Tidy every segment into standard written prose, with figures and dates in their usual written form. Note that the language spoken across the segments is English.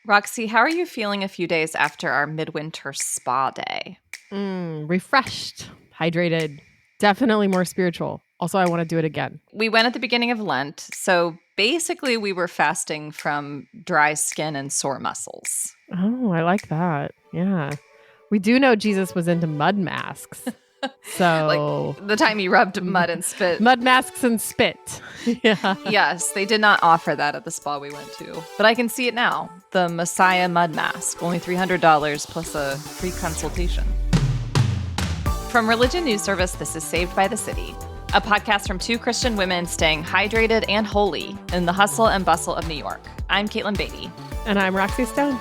Roxy, how are you feeling a few days after our midwinter spa day? Refreshed, hydrated, definitely more spiritual. Also, I want to do it again. We went at the beginning of Lent, so basically we were fasting from dry skin and sore muscles. Oh, I like that. Yeah. We do know Jesus was into mud masks. So, Like the time he rubbed mud and spit. mud masks and spit. Yeah. Yes, they did not offer that at the spa we went to. But I can see it now. The Messiah mud mask, only $300 plus a free consultation. From Religion News Service, this is Saved by the City, a podcast from two Christian women staying hydrated and holy in the hustle and bustle of New York. I'm Katelyn Beatty. And I'm Roxy Stone.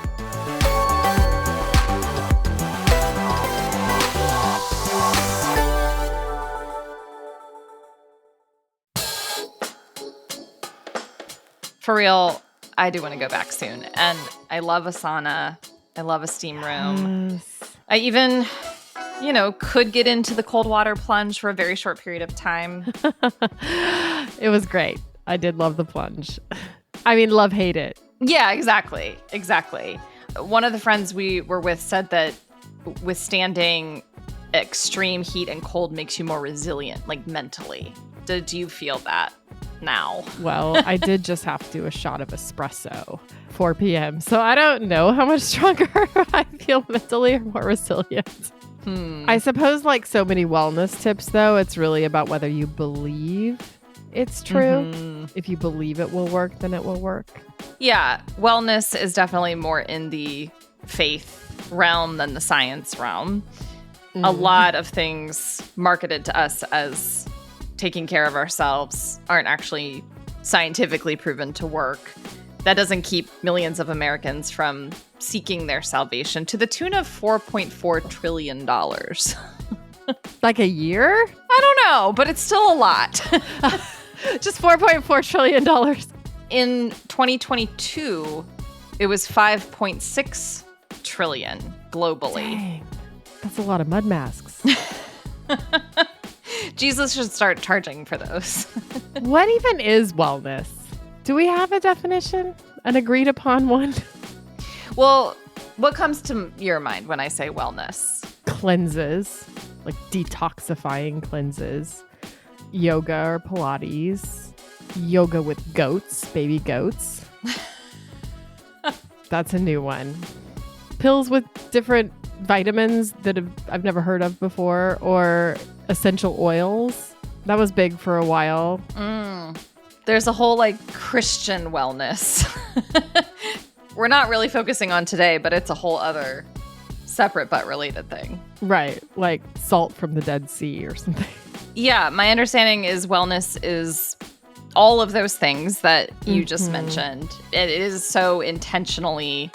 For real, I do want to go back soon. And I love a sauna. I love a steam room. Yes. I even, could get into the cold water plunge for a very short period of time. It was great. I did love the plunge. I mean, love, hate it. Yeah, exactly. One of the friends we were with said that withstanding extreme heat and cold makes you more resilient, like mentally. Did you feel that now? Well, I did just have to do a shot of espresso, 4 p.m. So I don't know how much stronger I feel mentally or more resilient. I suppose like so many wellness tips, though, it's really about whether you believe it's true. Mm-hmm. If you believe it will work, then it will work. Yeah, wellness is definitely more in the faith realm than the science realm. Mm-hmm. A lot of things marketed to us as taking care of ourselves aren't actually scientifically proven to work. That doesn't keep millions of Americans from seeking their salvation to the tune of $4.4 trillion. Like a year? I don't know, but it's still a lot. Just $4.4 trillion. In 2022, it was $5.6 trillion globally. Dang, that's a lot of mud masks. Jesus should start charging for those. What even is wellness? Do we have a definition? An agreed upon one? Well, what comes to your mind when I say wellness? Cleanses, like detoxifying cleanses. Yoga or Pilates. Yoga with goats, baby goats. That's a new one. Pills with different vitamins that I've never heard of before, or essential oils. That was big for a while. There's a whole Christian wellness. We're not really focusing on today, but it's a whole other separate but related thing. Right. Like salt from the Dead Sea or something. Yeah. My understanding is wellness is all of those things that you just mentioned. It is so intentionally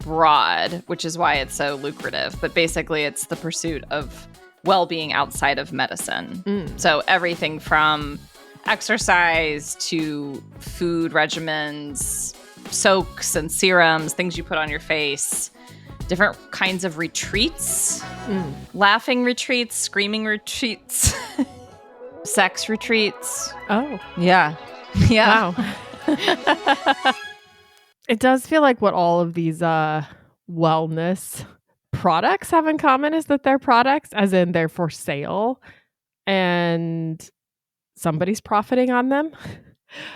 broad, which is why it's so lucrative. But basically, it's the pursuit of well-being outside of medicine. So everything from exercise to food regimens, soaks and serums, things you put on your face, different kinds of retreats, laughing retreats, screaming retreats, sex retreats. Oh. Yeah. Wow. It does feel like what all of these wellness products have in common is that they're products, as in they're for sale and somebody's profiting on them,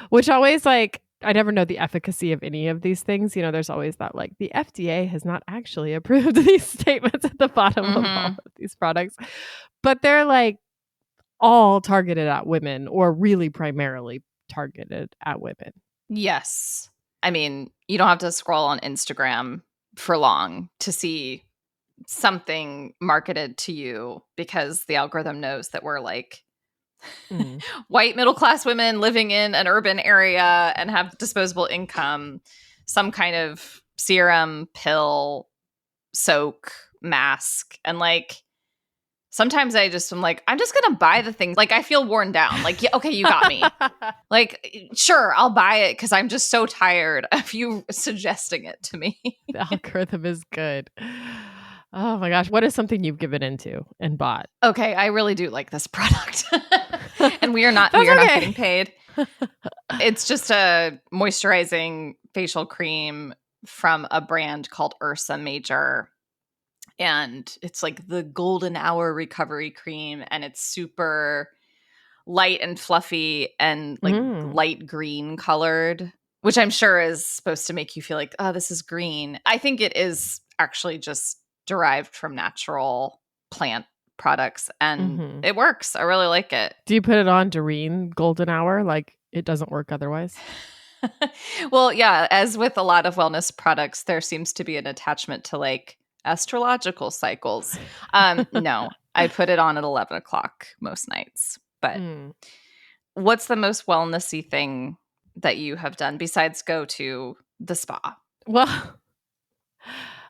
which always I never know the efficacy of any of these things. There's always that the FDA has not actually approved these statements at the bottom of all of these products, but they're all targeted at women, or really primarily targeted at women. Yes. I mean, you don't have to scroll on Instagram for long to see something marketed to you, because the algorithm knows that we're white middle-class women living in an urban area and have disposable income, some kind of serum, pill, soak, mask. And sometimes I just am I'm just going to buy the thing. I feel worn down. Yeah, okay, you got me. Sure, I'll buy it because I'm just so tired of you suggesting it to me. The algorithm is good. Oh my gosh. What is something you've given into and bought? Okay, I really do like this product. And we are not getting paid. It's just a moisturizing facial cream from a brand called Ursa Major. And it's like the golden hour recovery cream, and it's super light and fluffy and like light green colored, which I'm sure is supposed to make you feel like, oh, this is green. I think it is actually just derived from natural plant products, and it works. I really like it. Do you put it on Doreen golden hour? Like it doesn't work otherwise? Well, yeah, as with a lot of wellness products, there seems to be an attachment to like astrological cycles. No, I put it on at 11 o'clock most nights. But what's the most wellnessy thing that you have done besides go to the spa? Well,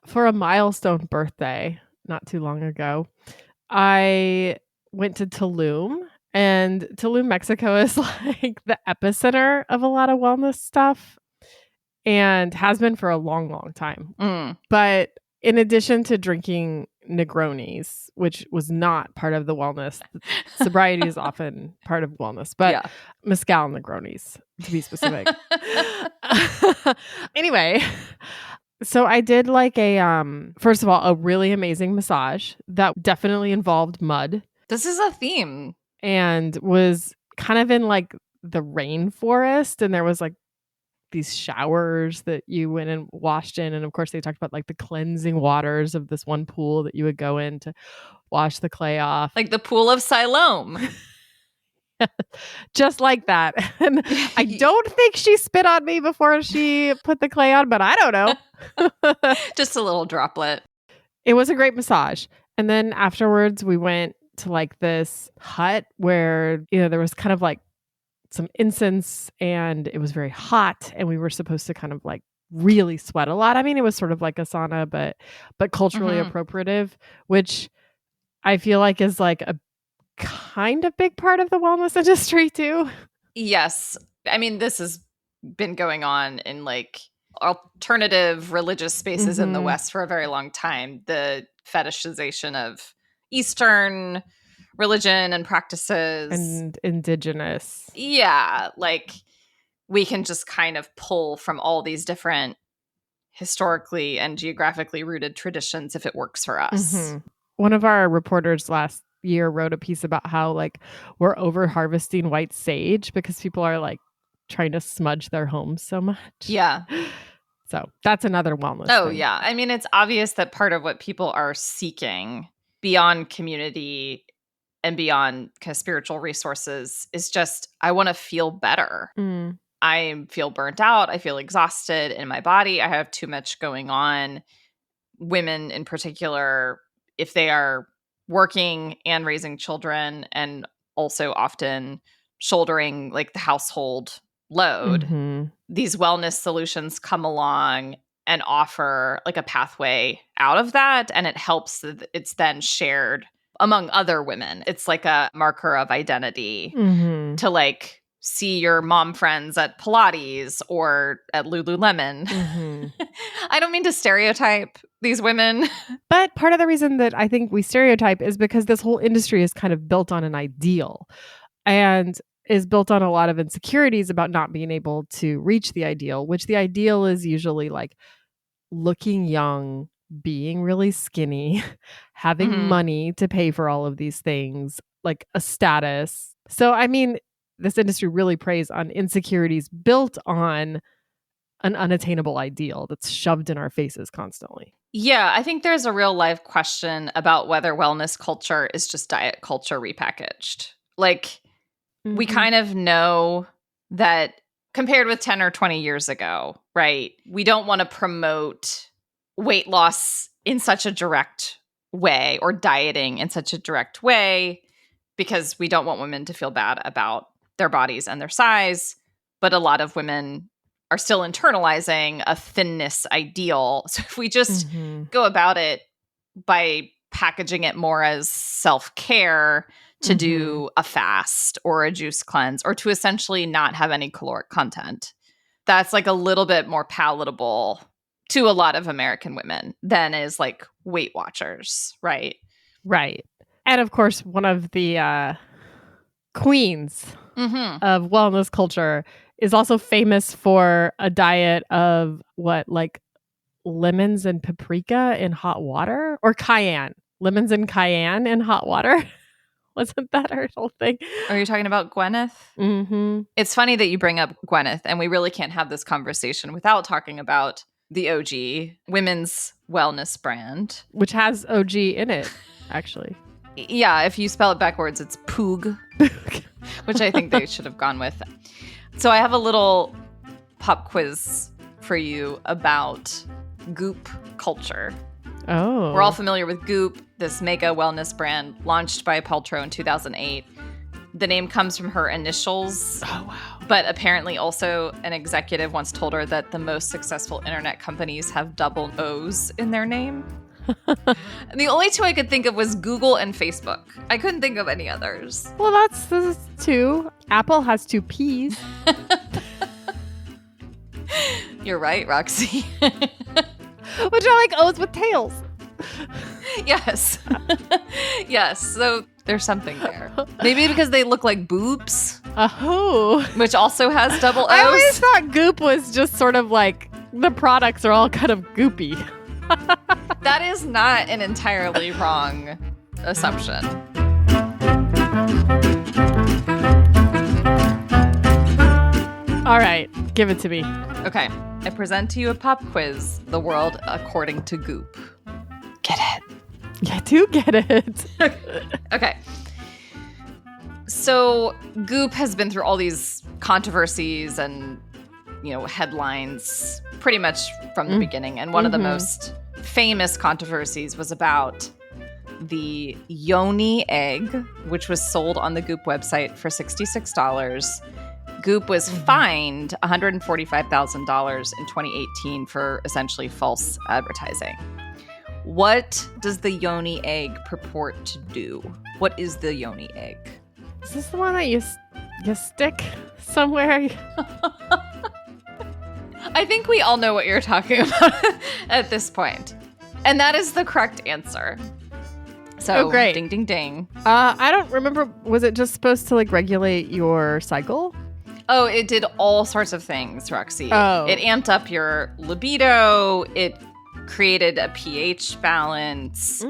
for a milestone birthday not too long ago, I went to Tulum. And Tulum, Mexico is like the epicenter of a lot of wellness stuff and has been for a long, long time. But in addition to drinking Negronis, which was not part of the wellness, sobriety is often part of wellness, but mezcal Negronis, to be specific. Anyway, so I did like first of all, a really amazing massage that definitely involved mud. This is a theme. And was kind of in like the rainforest, and there was like these showers that you went and washed in. And of course they talked about like the cleansing waters of this one pool that you would go in to wash the clay off. Like the pool of Siloam. Just like that. And I don't think she spit on me before she put the clay on, but I don't know. Just a little droplet. It was a great massage. And then afterwards we went to like this hut where, you know, there was kind of like some incense and it was very hot and we were supposed to kind of like really sweat a lot. I mean, it was sort of like a sauna, but culturally appropriative, which I feel like is like a kind of big part of the wellness industry too. Yes. I mean, this has been going on in like alternative religious spaces in the West for a very long time. The fetishization of Eastern religion and practices. And indigenous. Yeah. Like we can just kind of pull from all these different historically and geographically rooted traditions if it works for us. One of our reporters last year wrote a piece about how like we're over harvesting white sage because people are like trying to smudge their homes so much. Yeah. So that's another wellness thing. Yeah. I mean, it's obvious that part of what people are seeking beyond community and beyond kind of spiritual resources is just, I want to feel better. I feel burnt out. I feel exhausted in my body. I have too much going on. Women in particular, if they are working and raising children and also often shouldering like the household load, these wellness solutions come along and offer like a pathway out of that. And it helps that it's then shared among other women. It's like a marker of identity to like see your mom friends at Pilates or at Lululemon. I don't mean to stereotype these women. But part of the reason that I think we stereotype is because this whole industry is kind of built on an ideal and is built on a lot of insecurities about not being able to reach the ideal, which the ideal is usually like looking young, being really skinny, having money to pay for all of these things, like a status. So, I mean, this industry really preys on insecurities built on an unattainable ideal that's shoved in our faces constantly. Yeah, I think there's a real life question about whether wellness culture is just diet culture repackaged. Like, we kind of know that compared with 10 or 20 years ago, right? We don't want to promote weight loss in such a direct way or dieting in such a direct way because we don't want women to feel bad about their bodies and their size. But a lot of women are still internalizing a thinness ideal. So if we just go about it by packaging it more as self-care to do a fast or a juice cleanse or to essentially not have any caloric content, that's like a little bit more palatable to a lot of American women than is like Weight Watchers, right? Right. And of course, one of the queens of wellness culture is also famous for a diet of what, like lemons and paprika in hot water, or cayenne. Lemons and cayenne in hot water. Wasn't that her whole thing? Are you talking about Gwyneth? Mm-hmm. It's funny that you bring up Gwyneth, and we really can't have this conversation without talking about the OG women's wellness brand. Which has OG in it, actually. Yeah, if you spell it backwards, it's poog, which I think they should have gone with. So I have a little pop quiz for you about GOOP culture. Oh. We're all familiar with GOOP, this mega wellness brand launched by Paltrow in 2008. The name comes from her initials. Oh, wow. But apparently also an executive once told her that the most successful internet companies have double O's in their name. And the only two I could think of was Google and Facebook. I couldn't think of any others. Well, that's two. Apple has two P's. You're right, Roxy. Which are like O's with tails. Yes. Yes. So there's something there. Maybe because they look like boobs. Oh. Which also has double O's. I always thought Goop was just sort of like the products are all kind of goopy. That is not an entirely wrong assumption. All right. Give it to me. Okay. I present to you a pop quiz, The World According to Goop. Get it? I do get it. Okay. So Goop has been through all these controversies and, headlines pretty much from the beginning. And one of the most famous controversies was about the Yoni egg, which was sold on the Goop website for $66. Goop was fined $145,000 in 2018 for essentially false advertising. What does the Yoni egg purport to do? What is the Yoni egg? Is this the one that you stick somewhere? I think we all know what you're talking about at this point. And that is the correct answer. So, great. Ding, ding, ding. I don't remember. Was it just supposed to regulate your cycle? Oh, it did all sorts of things, Roxy. Oh. It amped up your libido. It created a pH balance.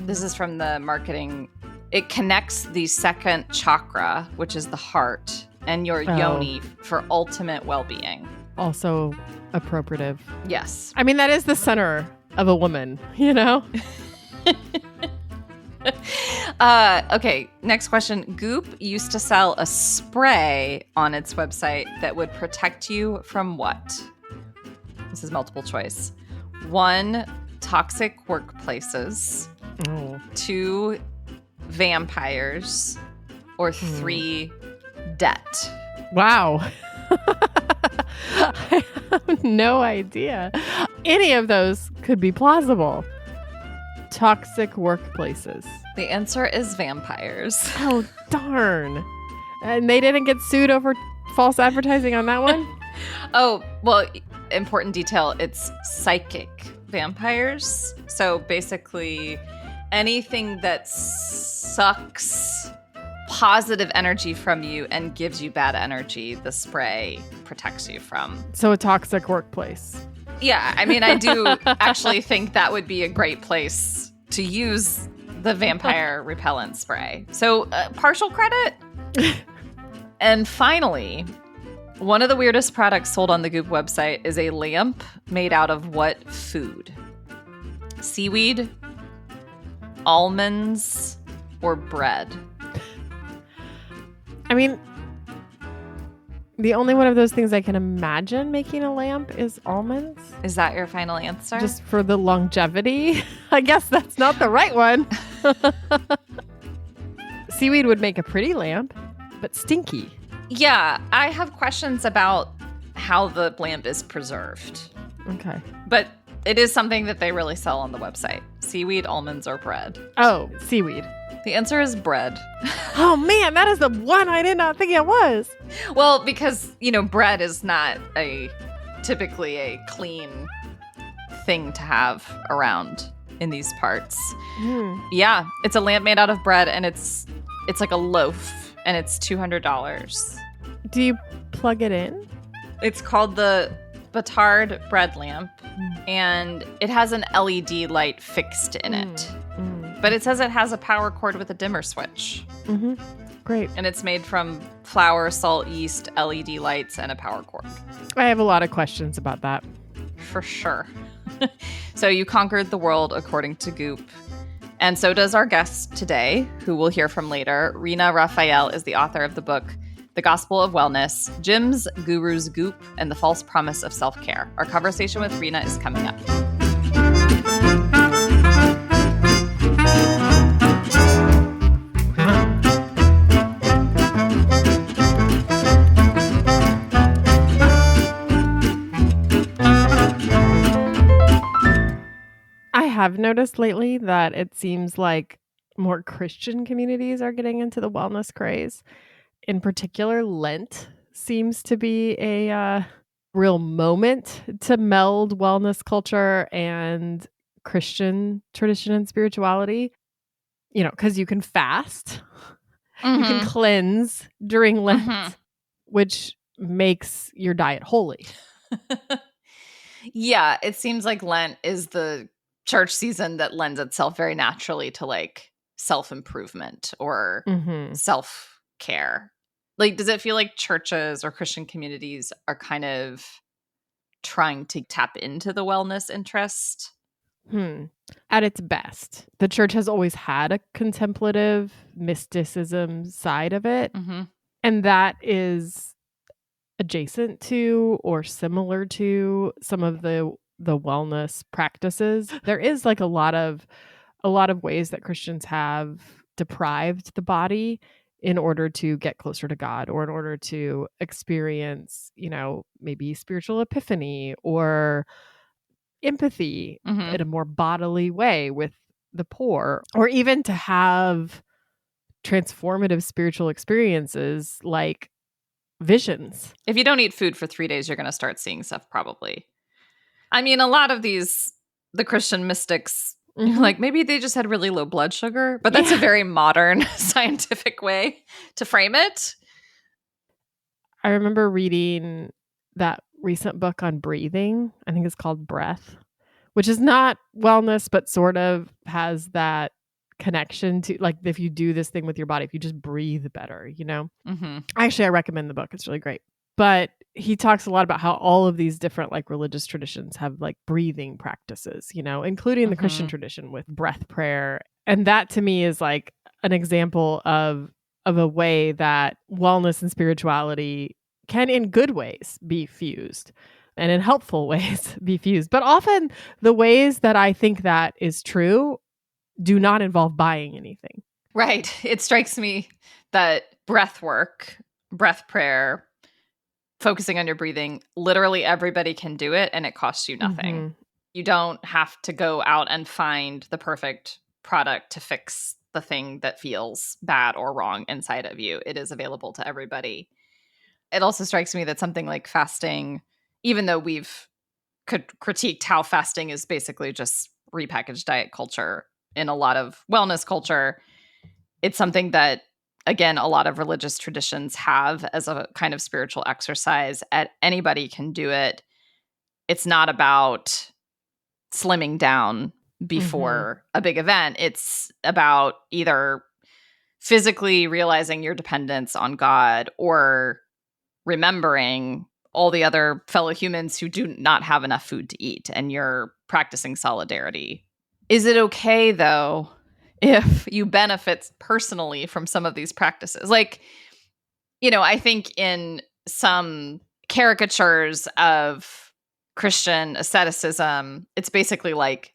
This is from the marketing. It connects the second chakra, which is the heart, and your yoni for ultimate well-being. Also appropriative. Yes. I mean, that is the center of a woman, Okay, next question. Goop used to sell a spray on its website that would protect you from what? This is multiple choice. 1, toxic workplaces. 2, vampires. Or 3, debt. Wow. I have no idea. Any of those could be plausible. Toxic workplaces. The answer is vampires. Oh, darn. And they didn't get sued over false advertising on that one? Oh, well, important detail. It's psychic vampires. So basically anything that sucks positive energy from you and gives you bad energy, the spray protects you from. So a toxic workplace. Yeah, I mean, I do actually think that would be a great place to use the vampire repellent spray. So partial credit. And finally, one of the weirdest products sold on the Goop website is a lamp made out of what food? Seaweed, almonds, or bread? I mean, the only one of those things I can imagine making a lamp is almonds. Is that your final answer? Just for the longevity? I guess that's not the right one. Seaweed would make a pretty lamp, but stinky. Yeah, I have questions about how the lamp is preserved. Okay. But it is something that they really sell on the website. Seaweed, almonds, or bread. Oh, seaweed. The answer is bread. Oh, man, that is the one I did not think it was. Well, because, bread is not typically a clean thing to have around in these parts. Yeah, it's a lamp made out of bread, and it's like a loaf, and it's $200. Do you plug it in? It's called the Batard bread lamp, and it has an LED light fixed in it. But it says it has a power cord with a dimmer switch. Great. And it's made from flour, salt, yeast, LED lights, and a power cord. I have a lot of questions about that. For sure. So you conquered the world according to GOOP. And so does our guest today, who we'll hear from later. Rina Raphael is the author of the book, The Gospel of Wellness, Gyms, Gurus, GOOP, and the False Promise of Self-Care. Our conversation with Rina is coming up. I have noticed lately that it seems like more Christian communities are getting into the wellness craze. In particular, Lent seems to be a real moment to meld wellness culture and Christian tradition and spirituality. You know, because you can fast, you can cleanse during Lent, which makes your diet holy. Yeah, it seems like Lent is the church season that lends itself very naturally to like self-improvement or self-care. Like, does it feel like churches or Christian communities are kind of trying to tap into the wellness interest? At its best, the church has always had a contemplative mysticism side of it. And that is adjacent to or similar to some of the wellness practices. There is like a lot of ways that Christians have deprived the body in order to get closer to God or in order to experience, you know, maybe spiritual epiphany or empathy in a more bodily way with the poor, or even to have transformative spiritual experiences like visions. If you don't eat food for 3 days, you're going to start seeing stuff probably. I mean, a lot of the Christian mystics, like maybe they just had really low blood sugar, but that's a very modern scientific way to frame it. I remember reading that recent book on breathing. I think it's called Breath, which is not wellness, but sort of has that connection to, like, if you do this thing with your body, if you just breathe better, you know? Actually, I recommend the book. It's really great. But he talks a lot about how all of these different like religious traditions have like breathing practices, you know, including the Christian tradition with breath prayer. And that to me is like an example of a way that wellness and spirituality can in good ways be fused and in helpful ways be fused. But often the ways that I think that is true do not involve buying anything. Right. It strikes me that breath work, breath prayer, focusing on your breathing, literally everybody can do it and it costs you nothing. You don't have to go out and find the perfect product to fix the thing that feels bad or wrong inside of you. It is available to everybody. It also strikes me that something like fasting, even though we've critiqued how fasting is basically just repackaged diet culture in a lot of wellness culture, it's something that, again, a lot of religious traditions have as a kind of spiritual exercise. Anybody can do it. It's not about slimming down before a big event. It's about either physically realizing your dependence on God or remembering all the other fellow humans who do not have enough food to eat, and you're practicing solidarity. Is it okay, though, if you benefit personally from some of these practices? Like, you know, I think in some caricatures of Christian asceticism, it's basically like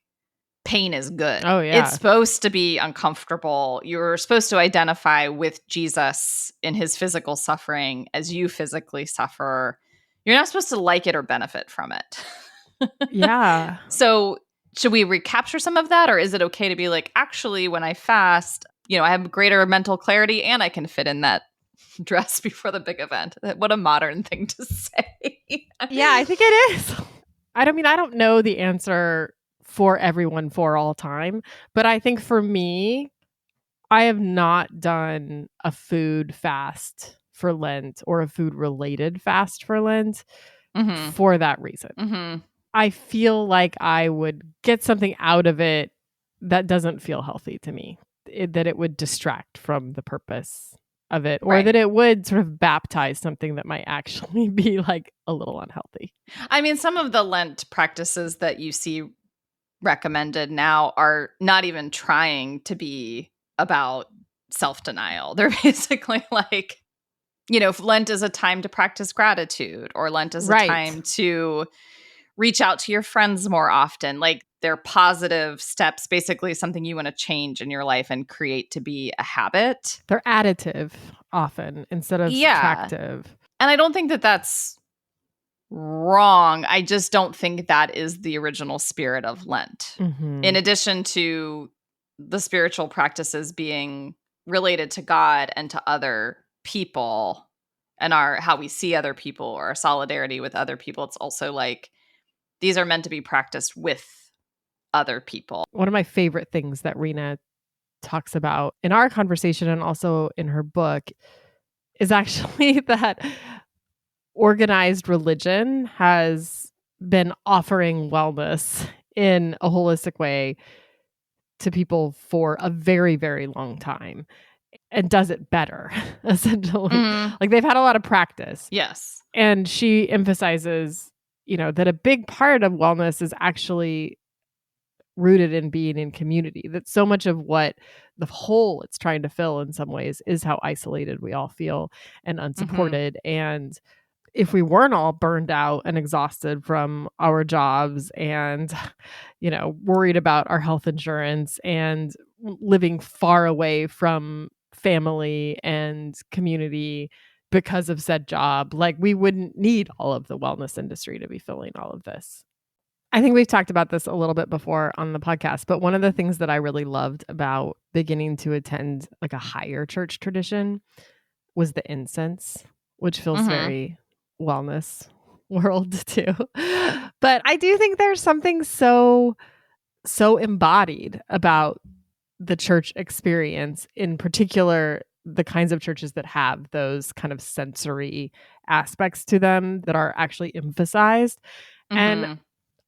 pain is good. Oh, yeah. It's supposed to be uncomfortable. You're supposed to identify with Jesus in his physical suffering as you physically suffer. You're not supposed to like it or benefit from it. Yeah. So should we recapture some of that? Or is it okay to be like, actually, when I fast, you know, I have greater mental clarity and I can fit in that dress before the big event? What a modern thing to say. Yeah, I think it is. I don't know the answer for everyone for all time, but I think for me, I have not done a food fast for Lent or a food related fast for Lent for that reason. I feel like I would get something out of it that doesn't feel healthy to me, that it would distract from the purpose of it, or that it would sort of baptize something that might actually be like a little unhealthy. I mean, some of the Lent practices that you see recommended now are not even trying to be about self-denial. They're basically like, if Lent is a time to practice gratitude, or Lent is a time to reach out to your friends more often. Like, they're positive steps, basically something you want to change in your life and create to be a habit. They're additive often instead of subtractive. And I don't think that that's wrong. I just don't think that is the original spirit of Lent. In addition to the spiritual practices being related to God and to other people and how we see other people, or our solidarity with other people, it's also like these are meant to be practiced with other people. One of my favorite things that Rina talks about in our conversation and also in her book is actually that organized religion has been offering wellness in a holistic way to people for a very, very long time, and does it better, essentially. Like, they've had a lot of practice. Yes. And she emphasizes, that a big part of wellness is actually rooted in being in community. That so much of what the hole it's trying to fill in some ways is how isolated we all feel and unsupported. And if we weren't all burned out and exhausted from our jobs and, worried about our health insurance and living far away from family and community because of said job, like, we wouldn't need all of the wellness industry to be filling all of this. I think we've talked about this a little bit before on the podcast, but one of the things that I really loved about beginning to attend like a higher church tradition was the incense, which feels very wellness world too. But I do think there's something so embodied about the church experience, in particular the kinds of churches that have those kind of sensory aspects to them that are actually emphasized. And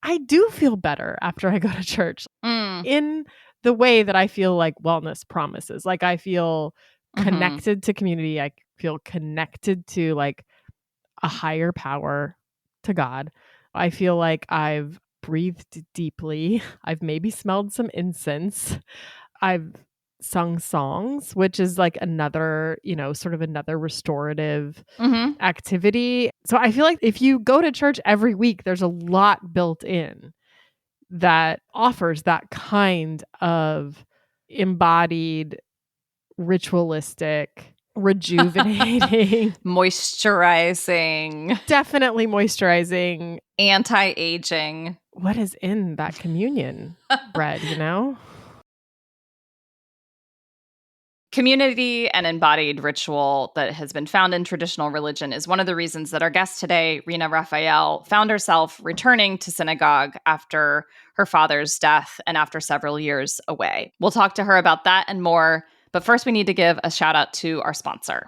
I do feel better after I go to church in the way that I feel like wellness promises. Like, I feel connected to community. I feel connected to like a higher power, to God. I feel like I've breathed deeply. I've maybe smelled some incense. I've sung songs, which is like another, sort of another restorative activity. So I feel like if you go to church every week, there's a lot built in that offers that kind of embodied, ritualistic, rejuvenating, moisturizing, definitely moisturizing, anti-aging. What is in that communion bread, Community and embodied ritual that has been found in traditional religion is one of the reasons that our guest today, Rina Raphael, found herself returning to synagogue after her father's death and after several years away. We'll talk to her about that and more, but first we need to give a shout out to our sponsor.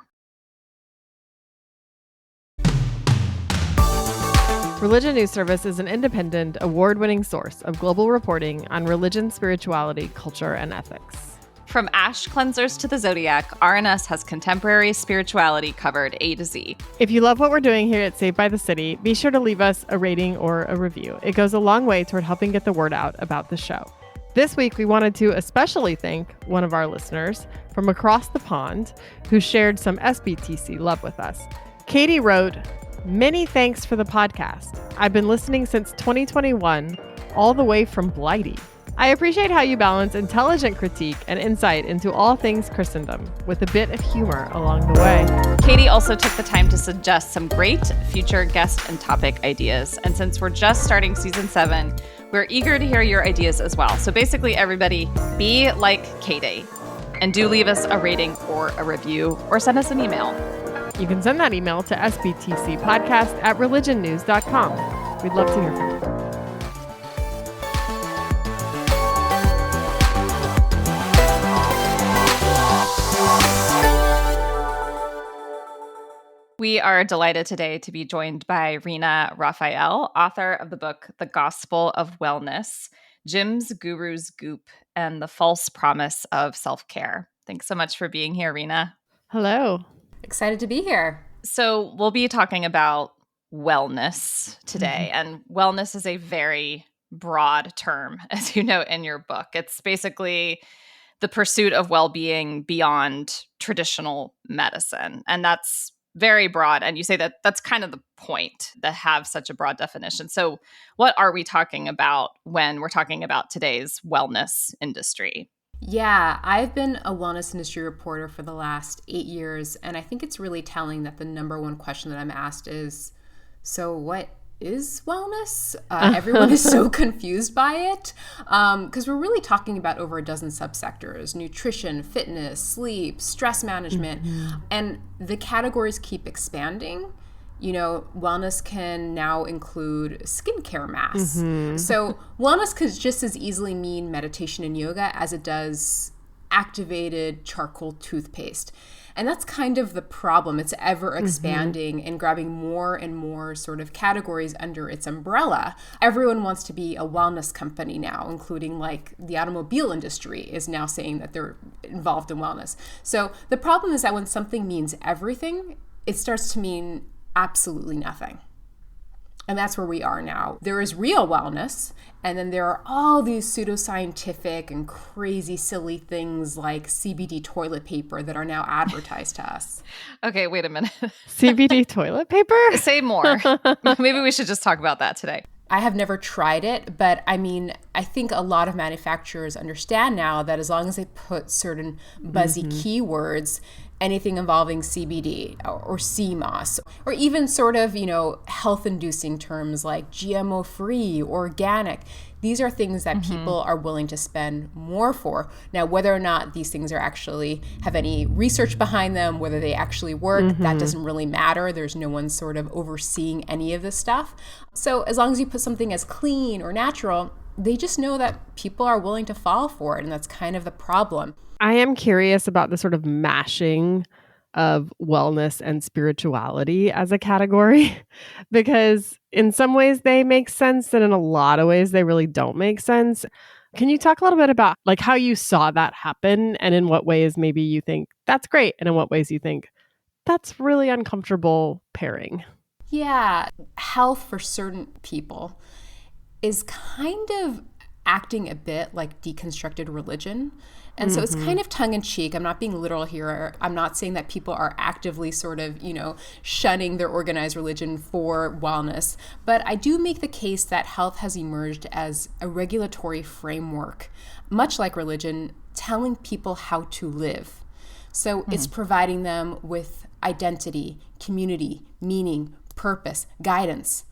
Religion News Service is an independent, award-winning source of global reporting on religion, spirituality, culture, and ethics. From ash cleansers to the zodiac, RNS has contemporary spirituality covered A to Z. If you love what we're doing here at Saved by the City, be sure to leave us a rating or a review. It goes a long way toward helping get the word out about the show. This week, we wanted to especially thank one of our listeners from across the pond who shared some SBTC love with us. Katie wrote, "Many thanks for the podcast. I've been listening since 2021, all the way from Blighty. I appreciate how you balance intelligent critique and insight into all things Christendom with a bit of humor along the way." Katie also took the time to suggest some great future guest and topic ideas. And since we're just starting season 7, we're eager to hear your ideas as well. So basically, everybody, be like Katie and do leave us a rating or a review or send us an email. You can send that email to sbtcpodcast@religionnews.com. We'd love to hear from you. We are delighted today to be joined by Rina Raphael, author of the book, The Gospel of Wellness, Jim's Guru's Goop, and the False Promise of Self-Care. Thanks so much for being here, Rina. Hello. Excited to be here. So we'll be talking about wellness today, and wellness is a very broad term, as you note in your book. It's basically the pursuit of well-being beyond traditional medicine, and that's very broad. And you say that that's kind of the point, to have such a broad definition. So what are we talking about when we're talking about today's wellness industry? Yeah, I've been a wellness industry reporter for the last 8 years, and I think it's really telling that the number one question that I'm asked is, so what is wellness? Everyone is so confused by it because we're really talking about over a dozen subsectors: nutrition, fitness, sleep, stress management, and the categories keep expanding. You know, wellness can now include skincare masks. So wellness could just as easily mean meditation and yoga as it does activated charcoal toothpaste. And that's kind of the problem. It's ever expanding and grabbing more and more sort of categories under its umbrella. Everyone wants to be a wellness company now, including like the automobile industry is now saying that they're involved in wellness. So the problem is that when something means everything, it starts to mean absolutely nothing. And that's where we are now. There is real wellness, and then there are all these pseudoscientific and crazy, silly things like CBD toilet paper that are now advertised to us. Okay, wait a minute. CBD toilet paper? Say more. Maybe we should just talk about that today. I have never tried it, but I mean, I think a lot of manufacturers understand now that as long as they put certain buzzy keywords, anything involving CBD or CMOS, or even sort of, you know, health-inducing terms like GMO-free, organic, these are things that people are willing to spend more for. Now, whether or not these things are actually have any research behind them, whether they actually work, that doesn't really matter. There's no one sort of overseeing any of this stuff. So as long as you put something as clean or natural, they just know that people are willing to fall for it. And that's kind of the problem. I am curious about the sort of mashing of wellness and spirituality as a category, because in some ways they make sense and in a lot of ways they really don't make sense. Can you talk a little bit about like how you saw that happen and in what ways maybe you think that's great and in what ways you think that's really uncomfortable pairing? Yeah, health for certain people is kind of acting a bit like deconstructed religion. And so it's kind of tongue-in-cheek. I'm not being literal here. I'm not saying that people are actively sort of, you know, shunning their organized religion for wellness. But I do make the case that health has emerged as a regulatory framework, much like religion, telling people how to live. So it's providing them with identity, community, meaning, purpose, guidance.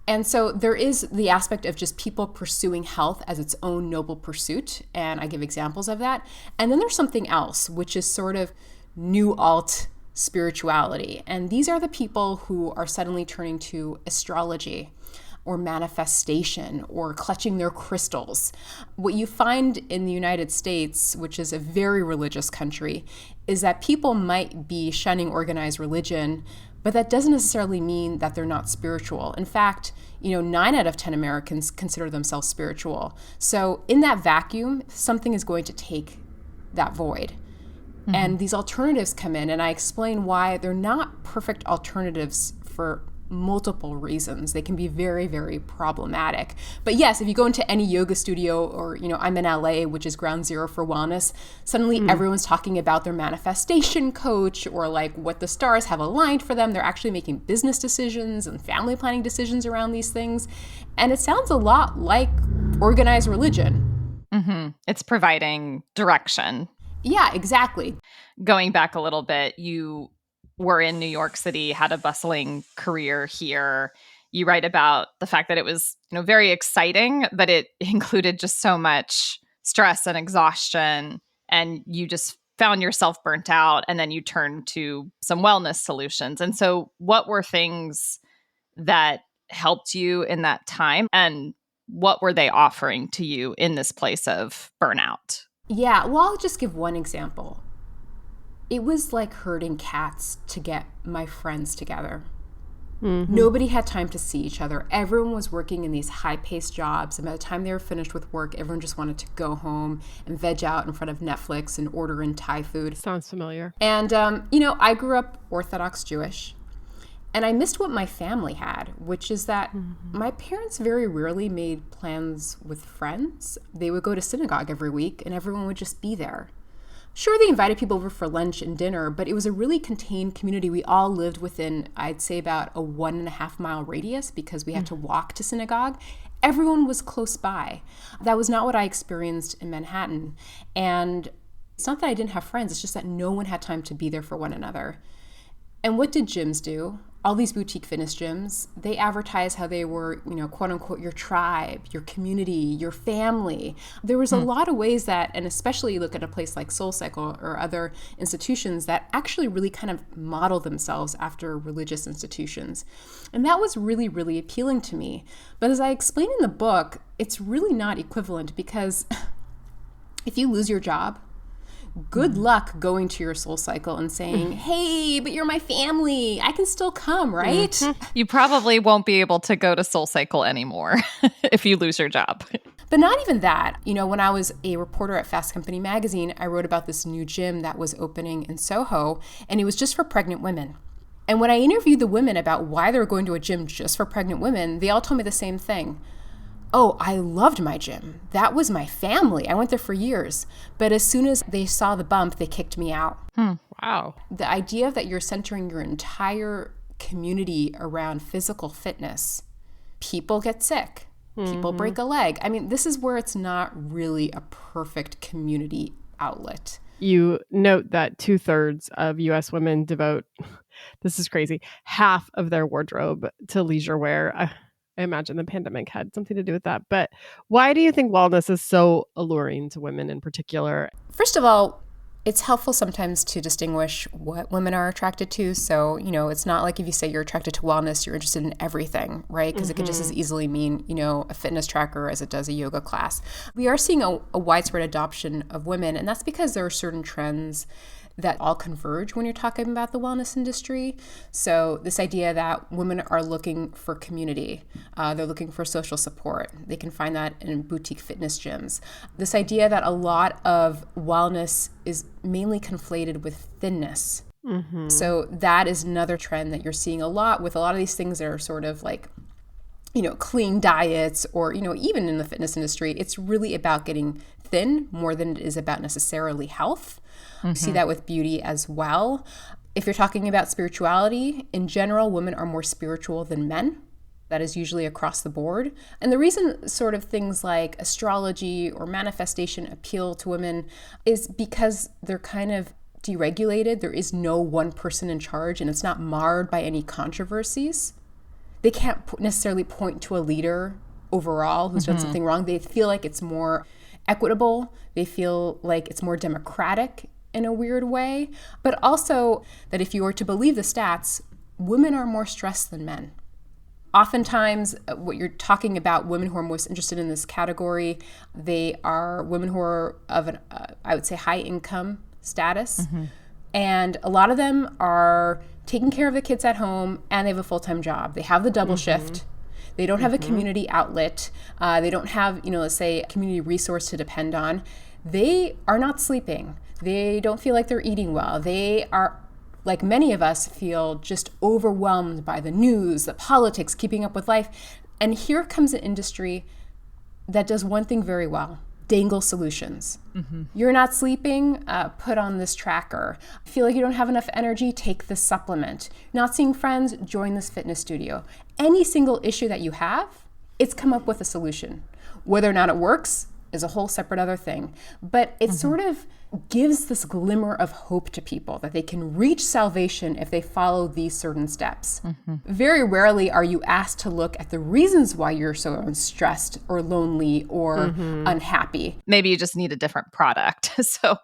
And so there is the aspect of just people pursuing health as its own noble pursuit, and I give examples of that. And then there's something else, which is sort of new alt spirituality. And these are the people who are suddenly turning to astrology or manifestation or clutching their crystals. What you find in the United States, which is a very religious country, is that people might be shunning organized religion, but that doesn't necessarily mean that they're not spiritual. In fact, 9 out of 10 Americans consider themselves spiritual. So in that vacuum, something is going to take that void. And these alternatives come in, and I explain why they're not perfect alternatives for multiple reasons. They can be very, very problematic. But yes, if you go into any yoga studio or, I'm in LA, which is ground zero for wellness, suddenly everyone's talking about their manifestation coach or like what the stars have aligned for them. They're actually making business decisions and family planning decisions around these things. And it sounds a lot like organized religion. It's providing direction. Yeah, exactly. Going back a little bit, you were in New York City, had a bustling career here. You write about the fact that it was, very exciting, but it included just so much stress and exhaustion, and you just found yourself burnt out, and then you turned to some wellness solutions. And so what were things that helped you in that time, and what were they offering to you in this place of burnout? Yeah, well, I'll just give one example. it was like herding cats to get my friends together. Mm-hmm. Nobody had time to see each other. Everyone was working in these high-paced jobs, and by the time they were finished with work, everyone just wanted to go home and veg out in front of Netflix and order in Thai food. Sounds familiar. And, I grew up Orthodox Jewish, and I missed what my family had, which is that my parents very rarely made plans with friends. They would go to synagogue every week, and everyone would just be there. Sure, they invited people over for lunch and dinner, but it was a really contained community. We all lived within, I'd say, about a 1.5 mile radius because we had to walk to synagogue. Everyone was close by. That was not what I experienced in Manhattan. And it's not that I didn't have friends, it's just that no one had time to be there for one another. And what did gyms do? All these boutique fitness gyms, they advertise how they were, quote unquote, your tribe, your community, your family. There was a lot of ways that, and especially you look at a place like SoulCycle or other institutions that actually really kind of model themselves after religious institutions. And that was really, really appealing to me. But as I explain in the book, it's really not equivalent because if you lose your job, good luck going to your SoulCycle and saying, hey, but you're my family. I can still come, right? You probably won't be able to go to SoulCycle anymore if you lose your job. But not even that. When I was a reporter at Fast Company magazine, I wrote about this new gym that was opening in Soho, and it was just for pregnant women. And when I interviewed the women about why they were going to a gym just for pregnant women, they all told me the same thing. Oh, I loved my gym. That was my family. I went there for years. But as soon as they saw the bump, they kicked me out. Wow. The idea that you're centering your entire community around physical fitness, people get sick. People break a leg. I mean, this is where it's not really a perfect community outlet. You note that 2/3 of U.S. women devote, this is crazy, half of their wardrobe to leisure wear. I imagine the pandemic had something to do with that. But why do you think wellness is so alluring to women in particular? First of all, it's helpful sometimes to distinguish what women are attracted to. So, it's not like if you say you're attracted to wellness, you're interested in everything, right? Because it could just as easily mean, a fitness tracker as it does a yoga class. We are seeing a widespread adoption of women, and that's because there are certain trends that all converge when you're talking about the wellness industry. So this idea that women are looking for community, they're looking for social support. They can find that in boutique fitness gyms. This idea that a lot of wellness is mainly conflated with thinness. So that is another trend that you're seeing a lot with a lot of these things that are sort of like, clean diets or, even in the fitness industry, it's really about getting thin more than it is about necessarily health. You see that with beauty as well. If you're talking about spirituality, in general, women are more spiritual than men. That is usually across the board. And the reason sort of things like astrology or manifestation appeal to women is because they're kind of deregulated. There is no one person in charge, and it's not marred by any controversies. They can't necessarily point to a leader overall who's done something wrong. They feel like it's more equitable. They feel like it's more democratic in a weird way. But also that if you were to believe the stats, women are more stressed than men. Oftentimes, what you're talking about, women who are most interested in this category, they are women who are of an, I would say, high income status. And a lot of them are taking care of the kids at home, and they have a full-time job. They have the double shift. They don't have a community outlet. They don't have, let's say, a community resource to depend on. They are not sleeping. They don't feel like they're eating well. They are, like many of us, feel just overwhelmed by the news, the politics, keeping up with life. And here comes an industry that does one thing very well: dangle solutions. You're not sleeping, put on this tracker. Feel like you don't have enough energy, take this supplement. Not seeing friends, join this fitness studio. Any single issue that you have, it's come up with a solution. Whether or not it works is a whole separate other thing. But it sort of gives this glimmer of hope to people that they can reach salvation if they follow these certain steps. Very rarely are you asked to look at the reasons why you're so stressed or lonely or unhappy. Maybe you just need a different product. So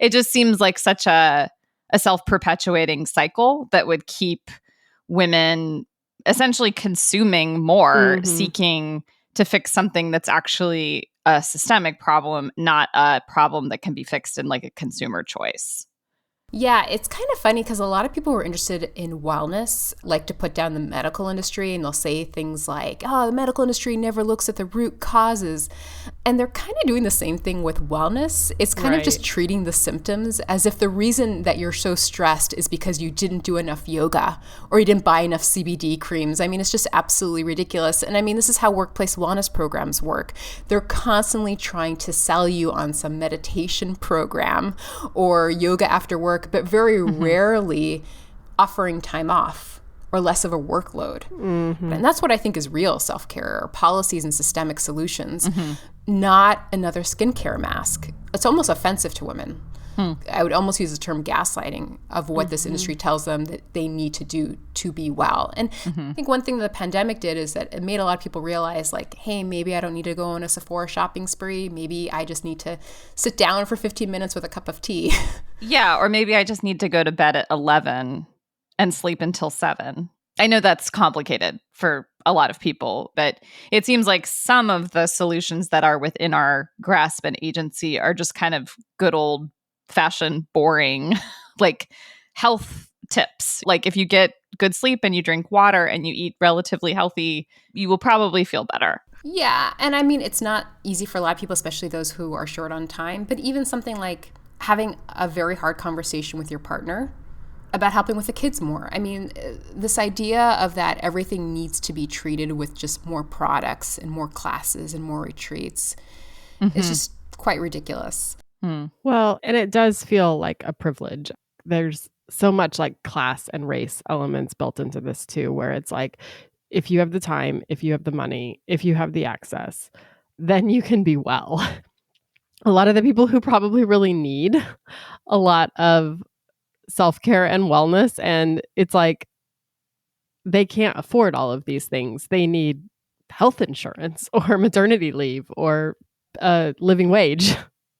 it just seems like such a self-perpetuating cycle that would keep women essentially consuming more, seeking to fix something that's actually a systemic problem, not a problem that can be fixed in like a consumer choice. Yeah, it's kind of funny because a lot of people who are interested in wellness like to put down the medical industry, and they'll say things like, oh, the medical industry never looks at the root causes. And they're kind of doing the same thing with wellness. It's kind of just treating the symptoms as if the reason that you're so stressed is because you didn't do enough yoga or you didn't buy enough CBD creams. I mean, it's just absolutely ridiculous. And I mean, this is how workplace wellness programs work. They're constantly trying to sell you on some meditation program or yoga after work, but very rarely offering time off or less of a workload. And that's what I think is real self-care, or policies and systemic solutions, not another skincare mask. It's almost offensive to women. I would almost use the term gaslighting of what this industry tells them that they need to do to be well. And I think one thing that the pandemic did is that it made a lot of people realize, like, hey, maybe I don't need to go on a Sephora shopping spree. Maybe I just need to sit down for 15 minutes with a cup of tea. Yeah, or maybe I just need to go to bed at 11 and sleep until 7. I know that's complicated for a lot of people, but it seems like some of the solutions that are within our grasp and agency are just kind of good old fashioned, boring, like health tips. Like if you get good sleep and you drink water and you eat relatively healthy, you will probably feel better. Yeah. And I mean, it's not easy for a lot of people, especially those who are short on time, but even something like having a very hard conversation with your partner about helping with the kids more. I mean, this idea of that everything needs to be treated with just more products and more classes and more retreats is just quite ridiculous. Well, and it does feel like a privilege. There's so much like class and race elements built into this too, where it's like, if you have the time, if you have the money, if you have the access, then you can be well. A lot of the people who probably really need a lot of self-care and wellness, and it's like they can't afford all of these things. They need health insurance or maternity leave or a living wage.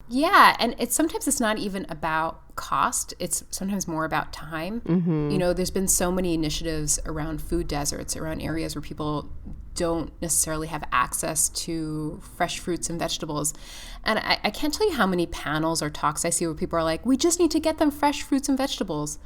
Yeah, and sometimes it's not even about cost. It's sometimes more about time. You know, there's been so many initiatives around food deserts, around areas where people don't necessarily have access to fresh fruits and vegetables. And I can't tell you how many panels or talks I see where people are like, we just need to get them fresh fruits and vegetables.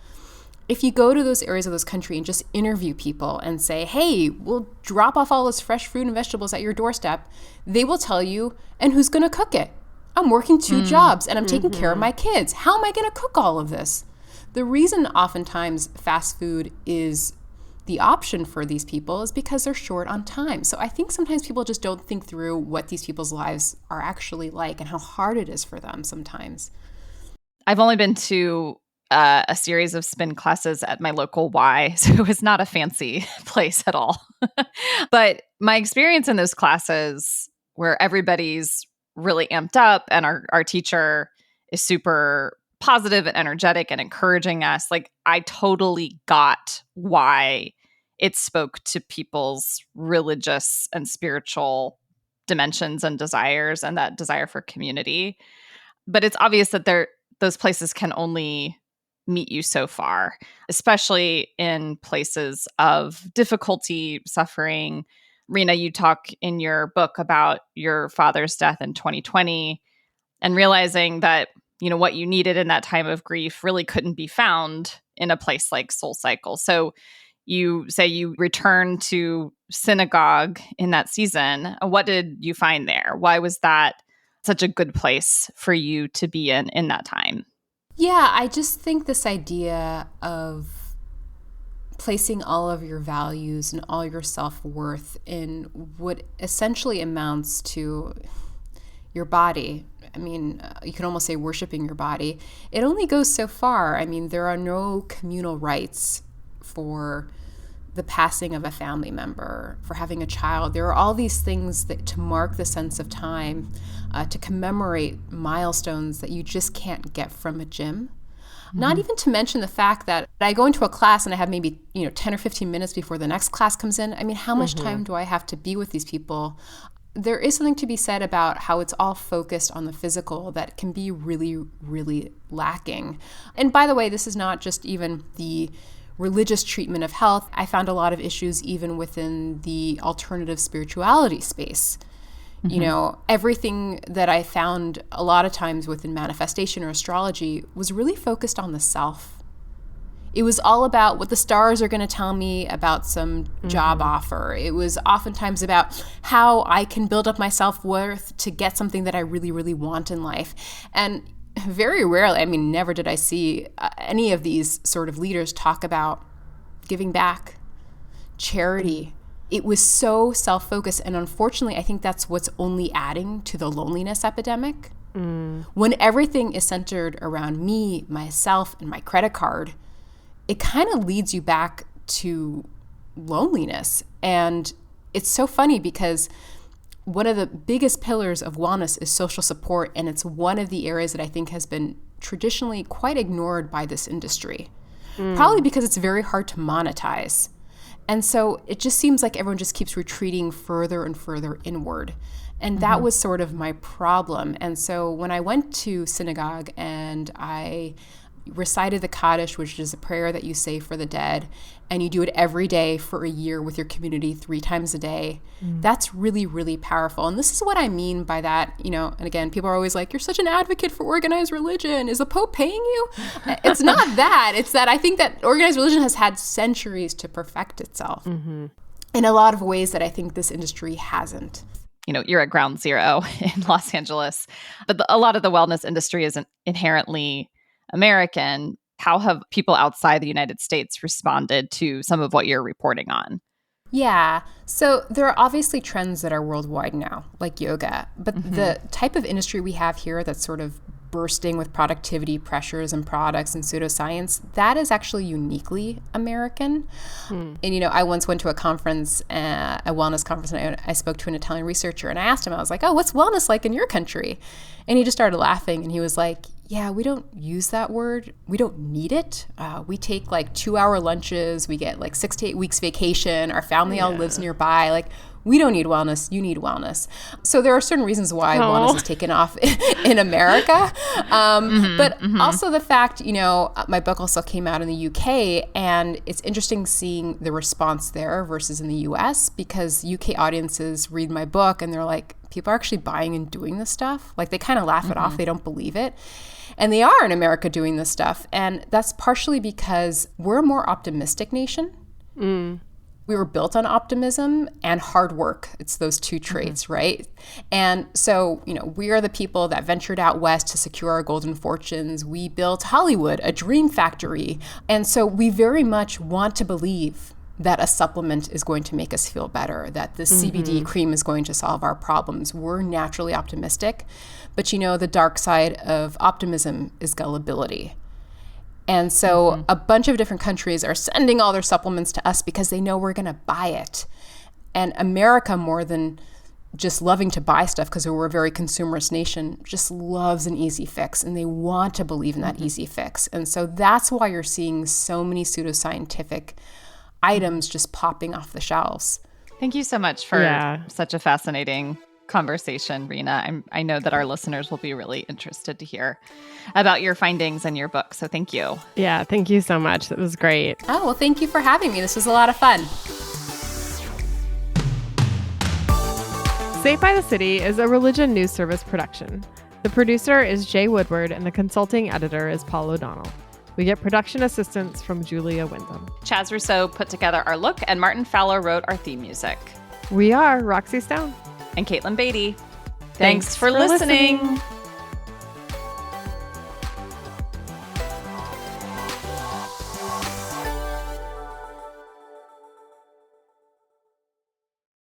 If you go to those areas of this country and just interview people and say, hey, we'll drop off all this fresh fruit and vegetables at your doorstep, they will tell you, and who's going to cook it? I'm working 2 jobs and I'm taking care of my kids. How am I going to cook all of this? The reason oftentimes fast food is the option for these people is because they're short on time. So I think sometimes people just don't think through what these people's lives are actually like and how hard it is for them sometimes. I've only been to a series of spin classes at my local Y, so it was not a fancy place at all. But my experience in those classes where everybody's really amped up and our teacher is super positive and energetic and encouraging us, like I totally got why it spoke to people's religious and spiritual dimensions and desires and that desire for community. But it's obvious that those places can only meet you so far, especially in places of difficulty, suffering. Rina, you talk in your book about your father's death in 2020 and realizing that, you know, what you needed in that time of grief really couldn't be found in a place like SoulCycle. So you say you returned to synagogue in that season. What did you find there? Why was that such a good place for you to be in that time? Yeah, I just think this idea of placing all of your values and all your self-worth in what essentially amounts to your body. I mean, you can almost say worshiping your body. It only goes so far. I mean, there are no communal rights for the passing of a family member, for having a child. There are all these things that to mark the sense of time, to commemorate milestones that you just can't get from a gym. Not even to mention the fact that I go into a class and I have maybe 10 or 15 minutes before the next class comes in. I mean, how much time do I have to be with these people? There is something to be said about how it's all focused on the physical that can be really, really lacking. And by the way, this is not just even the religious treatment of health. I found a lot of issues even within the alternative spirituality space. You know, everything that I found a lot of times within manifestation or astrology was really focused on the self. It was all about what the stars are going to tell me about some job offer. It was oftentimes about how I can build up my self-worth to get something that I really, really want in life. And very rarely, I mean, never did I see any of these sort of leaders talk about giving back, charity. It was so self-focused. And unfortunately, I think that's what's only adding to the loneliness epidemic. When everything is centered around me, myself, and my credit card, it kind of leads you back to loneliness. And it's so funny because one of the biggest pillars of wellness is social support, and it's one of the areas that I think has been traditionally quite ignored by this industry, probably because it's very hard to monetize. And so it just seems like everyone just keeps retreating further and further inward. And that was sort of my problem. And so when I went to synagogue and I recited the Kaddish, which is a prayer that you say for the dead, and you do it every day for a year with your community 3 times a day. That's really, really powerful. And this is what I mean by that, you know, and again, people are always like, you're such an advocate for organized religion. Is the Pope paying you? It's not that. It's that I think that organized religion has had centuries to perfect itself in a lot of ways that I think this industry hasn't. You know, you're at ground zero in Los Angeles, but a lot of the wellness industry isn't inherently American. How have people outside the United States responded to some of what you're reporting on? Yeah. So there are obviously trends that are worldwide now, like yoga. But the type of industry we have here that's sort of bursting with productivity pressures and products and pseudoscience, that is actually uniquely American. And, you know, I once went to a conference, a wellness conference, and I spoke to an Italian researcher, and I asked him, I was like, oh, what's wellness like in your country? And he just started laughing, and he was like, yeah, we don't use that word. We don't need it. We take like 2-hour lunches. We get like 6 to 8 weeks vacation. Our family all lives nearby. Like, we don't need wellness. You need wellness. So there are certain reasons why wellness is taken off in America. But also the fact, you know, my book also came out in the UK, and it's interesting seeing the response there versus in the US, because UK audiences read my book and they're like, people are actually buying and doing this stuff. Like, they kind of laugh it off. They don't believe it. And they are in America doing this stuff. And that's partially because we're a more optimistic nation. We were built on optimism and hard work. It's those 2 traits, right? And so, you know, we are the people that ventured out west to secure our golden fortunes. We built Hollywood, a dream factory. And so we very much want to believe that a supplement is going to make us feel better, that the CBD cream is going to solve our problems. We're naturally optimistic. But, you know, the dark side of optimism is gullibility. And so a bunch of different countries are sending all their supplements to us because they know we're going to buy it. And America, more than just loving to buy stuff, because we're a very consumerist nation, just loves an easy fix, and they want to believe in that easy fix. And so that's why you're seeing so many pseudoscientific items just popping off the shelves. Thank you so much for such a fascinating conversation, Rina. I know that our listeners will be really interested to hear about your findings and your book. So thank you. Yeah, thank you so much. That was great. Oh, well, thank you for having me. This was a lot of fun. Saved by the City is a religion news service production. The producer is Jay Woodward, and the consulting editor is Paul O'Donnell. We get production assistance from Julia Wyndham. Chaz Rousseau put together our look, and Martin Fowler wrote our theme music. We are Roxy Stone and Caitlin Beatty. Thanks for listening.